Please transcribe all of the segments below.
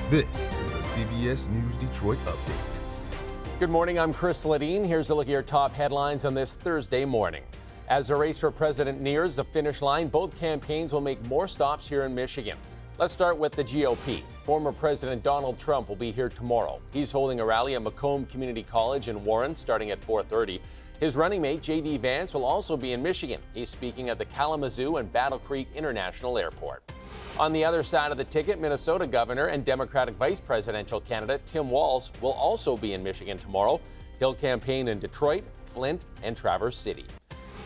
This is a CBS News Detroit update. Good morning, I'm Chris Ledeen. Here's a look at your top headlines on this Thursday morning. As the race for president nears the finish line, both campaigns will make more stops here in Michigan. Let's start with the GOP. Former President Donald Trump will be here tomorrow. He's holding a rally at Macomb Community College in Warren starting at 4:30. His running mate, J.D. Vance, will also be in Michigan. He's speaking at the Kalamazoo and Battle Creek International Airport. On the other side of the ticket, Minnesota Governor and Democratic Vice Presidential candidate Tim Walz will also be in Michigan tomorrow. He'll campaign in Detroit, Flint, and Traverse City.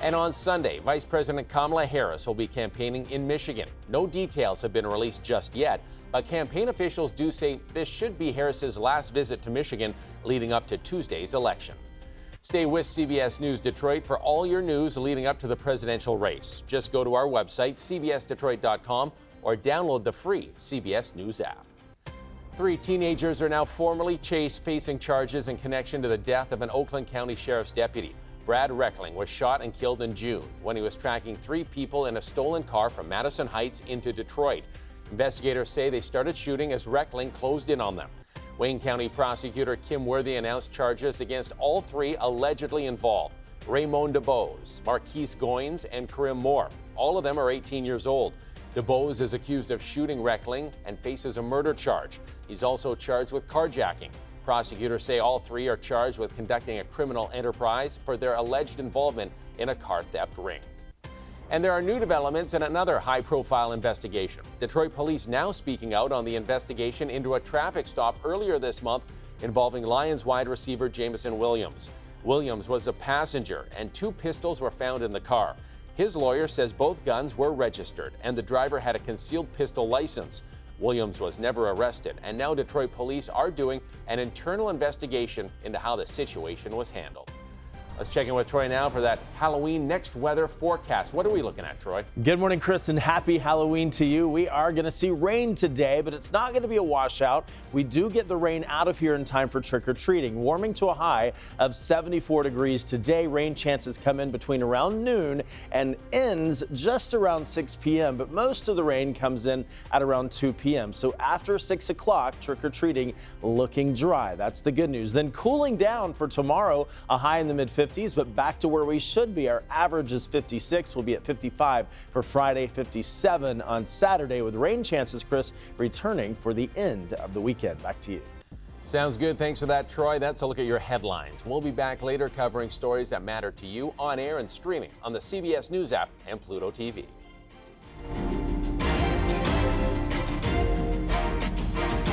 And on Sunday, Vice President Kamala Harris will be campaigning in Michigan. No details have been released just yet, but campaign officials do say this should be Harris's last visit to Michigan leading up to Tuesday's election. Stay with CBS News Detroit for all your news leading up to the presidential race. Just go to our website, cbsdetroit.com, or download the free CBS News app. 3 teenagers are now formally facing charges in connection to the death of an Oakland County Sheriff's deputy. Brad Reckling was shot and killed in June when he was tracking 3 people in a stolen car from Madison Heights into Detroit. Investigators say they started shooting as Reckling closed in on them. Wayne County prosecutor Kim Worthy announced charges against all 3 allegedly involved: Raymond DeBose, Marquise Goins, and Karim Moore. All of them are 18 years old. DeBose is accused of shooting Reckling and faces a murder charge. He's also charged with carjacking. Prosecutors say all 3 are charged with conducting a criminal enterprise for their alleged involvement in a car theft ring. And there are new developments in another high-profile investigation. Detroit police now speaking out on the investigation into a traffic stop earlier this month involving Lions wide receiver Jameson Williams. Williams was a passenger, and 2 pistols were found in the car. His lawyer says both guns were registered, and the driver had a concealed pistol license. Williams was never arrested, and now Detroit police are doing an internal investigation into how the situation was handled. Let's check in with Troy now for that Halloween next weather forecast. What are we looking at, Troy? Good morning, Chris, and happy Halloween to you. We are going to see rain today, but it's not going to be a washout. We do get the rain out of here in time for trick-or-treating, warming to a high of 74 degrees today. Rain chances come in between around noon and ends just around 6 p.m., but most of the rain comes in at around 2 p.m. So after 6 o'clock, trick-or-treating looking dry. That's the good news. Then cooling down for tomorrow, a high in the mid-50s. But back to where we should be. Our average is 56. We'll be at 55 for Friday, 57 on Saturday, with rain chances, Chris, returning for the end of the weekend. Back to you. Sounds good. Thanks for that, Troy. That's a look at your headlines. We'll be back later covering stories that matter to you on air and streaming on the CBS News app and Pluto TV.